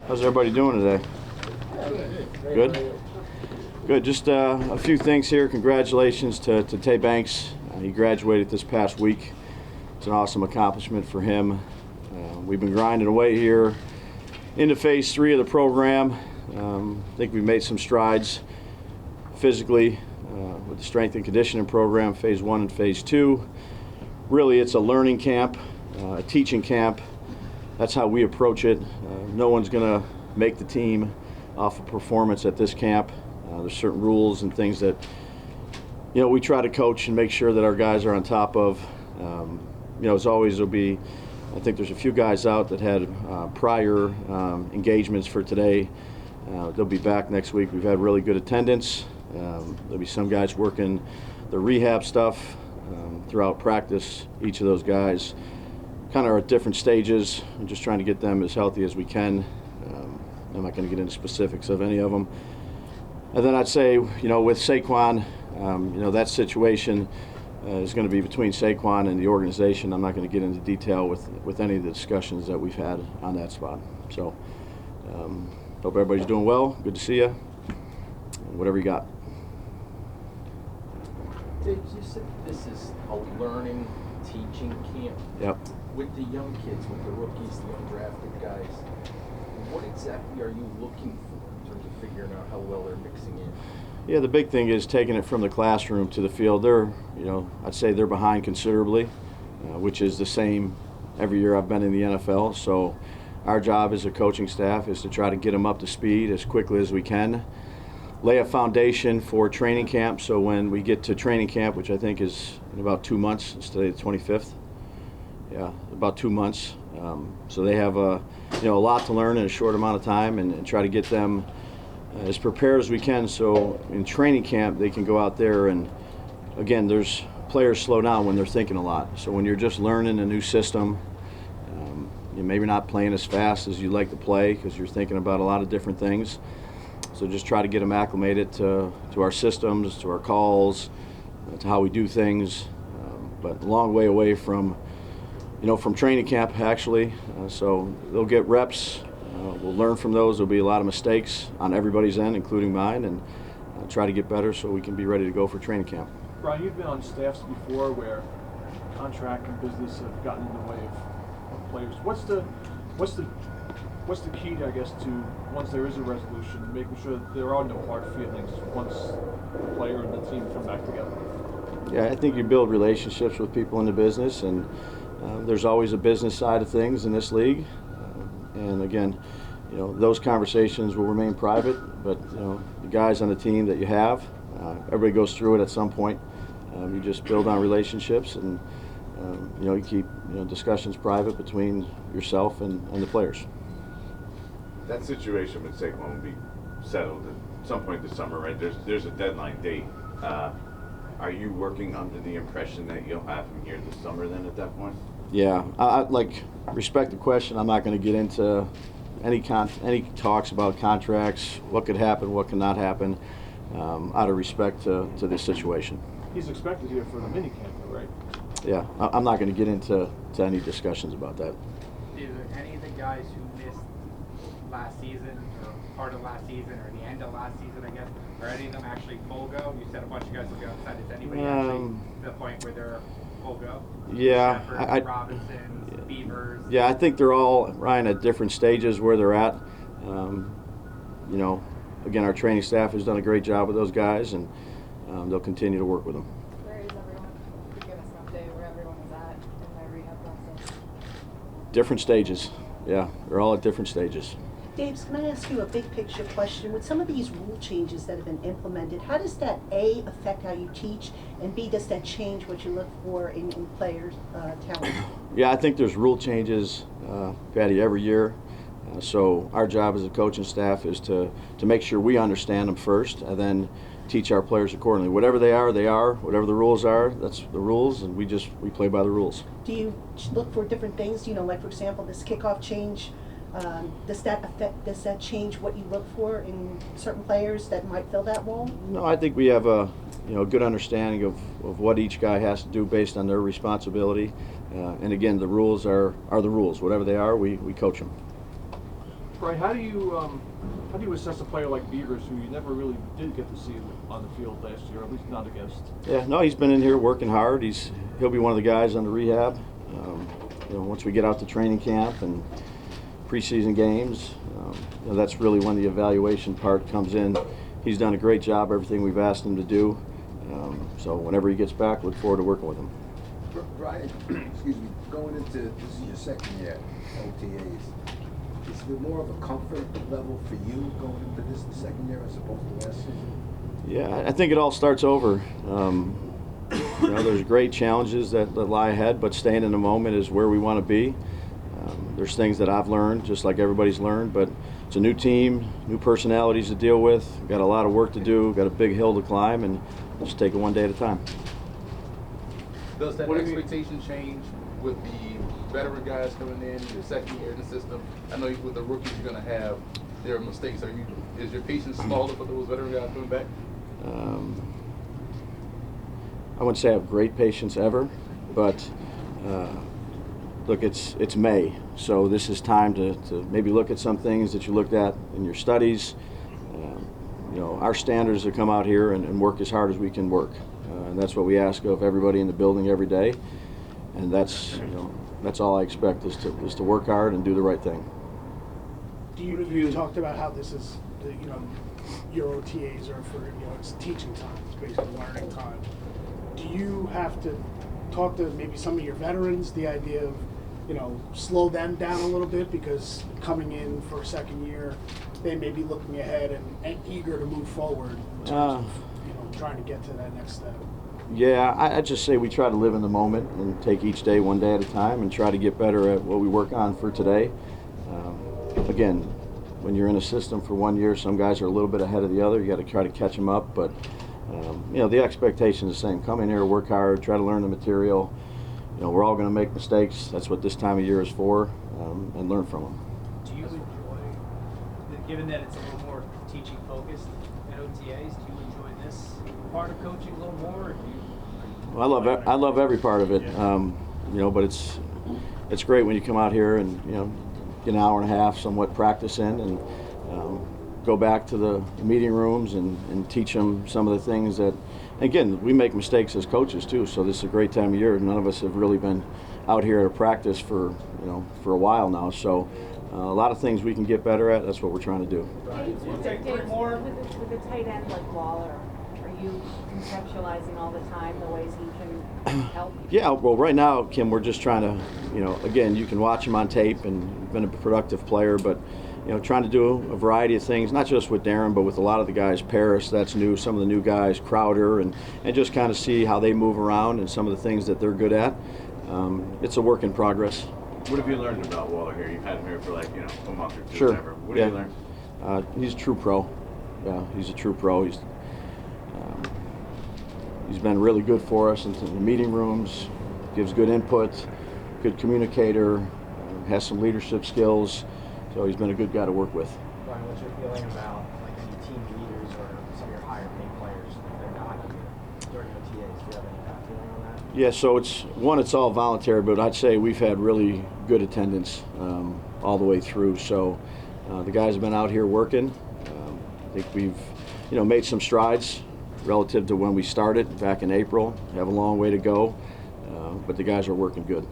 How's everybody doing today? Good? Good. Just a few things here. Congratulations to Tay Banks. He graduated this past week. It's an awesome accomplishment for him. We've been grinding away here into phase 3 of the program. I think we've made some strides physically with the strength and conditioning program, phase 1 and phase 2. Really, it's a learning camp, a teaching camp. That's how we approach it. No one's going to make the team off of performance at this camp. There's certain rules and things that we try to coach and make sure that our guys are on top of. As always, there'll be, I think there's a few guys out that had prior engagements for today. They'll be back next week. We've had really good attendance. There'll be some guys working the rehab stuff throughout practice. Each of those guys kind of are at different stages. I'm just trying to get them as healthy as we can. I'm not going to get into specifics of any of them. And then I'd say, with Saquon, that situation is going to be between Saquon and the organization. I'm not going to get into detail with any of the discussions that we've had on that spot. So, hope everybody's doing well. Good to see you. Whatever you got. Dave, you said this is a learning, teaching camp. Yep. With the young kids, with the rookies, the undrafted guys, what exactly are you looking for in terms of figuring out how well they're mixing in? Yeah, the big thing is taking it from the classroom to the field. They're, I'd say they're behind considerably, which is the same every year I've been in the NFL. So our job as a coaching staff is to try to get them up to speed as quickly as we can, lay a foundation for training camp. So when we get to training camp, which I think is in about 2 months, it's today the 25th. Yeah, about 2 months. So they have a lot to learn in a short amount of time, and try to get them as prepared as we can. So in training camp, they can go out there and, again, there's players slow down when they're thinking a lot. So when you're just learning a new system, you're maybe not playing as fast as you'd like to play because you're thinking about a lot of different things. So just try to get them acclimated to our systems, to our calls, to how we do things. But a long way away from training camp, actually. So they'll get reps. We'll learn from those. There'll be a lot of mistakes on everybody's end, including mine, and try to get better so we can be ready to go for training camp. Brian, you've been on staffs before where contract and business have gotten in the way of players. What's the key, I guess, to once there is a resolution, making sure that there are no hard feelings once the player and the team come back together? Yeah, I think you build relationships with people in the business, and there's always a business side of things in this league. And again, those conversations will remain private, but the guys on the team that you have, everybody goes through it at some point. You just build on relationships, and you keep discussions private between yourself and the players. That situation with Saquon will be settled at some point this summer, right? There's a deadline date. Are you working under the impression that you'll have him here this summer then at that point? Yeah, I respect the question. I'm not going to get into any talks about contracts, what could happen, what cannot happen, out of respect to this situation. He's expected here for the mini camp, right? Yeah, I'm not going to get into any discussions about that. Is there any of the guys who missed last season or part of last season or the end of last season, I guess, are any of them actually full go? You said a bunch of guys will go outside. Is anybody actually to the point where they're full go? Yeah, Shepard, Robinsons, Beavers. Yeah, I think they're all, Ryan, at different stages where they're at. Again, our training staff has done a great job with those guys, and they'll continue to work with them. Where is everyone? Could you give us an update where everyone is at in their rehab process? Different stages. Yeah, they're all at different stages. Dave, can I ask you a big picture question? With some of these rule changes that have been implemented, how does that A, affect how you teach, and B, does that change what you look for in players' talent? Yeah, I think there's rule changes, Patty, every year. So our job as a coaching staff is to make sure we understand them first and then teach our players accordingly. Whatever they are, they are. Whatever the rules are, that's the rules, and we play by the rules. Do you look for different things? Like, for example, this kickoff change, does that change what you look for in certain players that might fill that role? No, I think we have a good understanding of what each guy has to do based on their responsibility. And again, the rules are the rules. Whatever they are, we coach them. Brian, how do you assess a player like Beavers, who you never really did get to see on the field last year, at least not against? Yeah, no, he's been in here working hard. He'll be one of the guys on the rehab. Once we get out to training camp and preseason games, that's really when the evaluation part comes in. He's done a great job, everything we've asked him to do. So whenever he gets back, look forward to working with him. Brian, excuse me, going into this is your second year OTAs. Is there more of a comfort level for you going into this the second year as opposed to last season? Yeah, I think it all starts over. There's great challenges that lie ahead, but staying in the moment is where we want to be. There's things that I've learned, just like everybody's learned, but it's a new team, new personalities to deal with. We've got a lot of work to do, got a big hill to climb, and just take it one day at a time. Does that expectation change with the veteran guys coming in, your second year in the system? I know with the rookies you're going to have their mistakes. Is your patience smaller for those veteran guys coming back? I wouldn't say I have great patience ever, but look, it's May, so this is time to maybe look at some things that you looked at in your studies. Our standards to come out here and work as hard as we can work, and that's what we ask of everybody in the building every day. And that's all I expect is to work hard and do the right thing. You talked about how this is, your OTAs are for, it's teaching time, it's basically learning time. Do you have to talk to maybe some of your veterans, the idea of, slow them down a little bit, because coming in for a second year, they may be looking ahead and eager to move forward in terms of, trying to get to that next step? Yeah, I just say we try to live in the moment and take each day one day at a time and try to get better at what we work on for today. Again, when you're in a system for 1 year, some guys are a little bit ahead of the other. You got to try to catch them up, but the expectation is the same. Come in here, work hard, try to learn the material. We're all going to make mistakes. That's what this time of year is for, and learn from them. Do you enjoy, given that it's a little more teaching focused at OTAs, do you enjoy this part of coaching a little more? Or do you, well, I love every part of it, but it's great when you come out here and get an hour and a half somewhat practice in and go back to the meeting rooms and teach them some of the things that, again, we make mistakes as coaches too, so this is a great time of year. None of us have really been out here at a practice for a while now, so a lot of things we can get better at. That's what we're trying to do. With a tight end like Waller, are you conceptualizing all the time the ways he can help? Yeah, well, right now, Kim, we're just trying to, again, you can watch him on tape and been a productive player, but trying to do a variety of things, not just with Darren, but with a lot of the guys. Paris, that's new, some of the new guys, Crowder, and just kind of see how they move around and some of the things that they're good at. It's a work in progress. What have you learned about Waller here? You've had him here for a month or two, sure. Whatever. What have you learned? He's a true pro. Yeah, he's a true pro. He's been really good for us in the meeting rooms, gives good input, good communicator, has some leadership skills. So he's been a good guy to work with. Brian, what's your feeling about any team leaders or some of your higher paid players if they're not here during OTAs? Do you have any kind of feeling on that? Yeah, so it's all voluntary, but I'd say we've had really good attendance all the way through. So the guys have been out here working. I think we've made some strides relative to when we started back in April. We have a long way to go, but the guys are working good.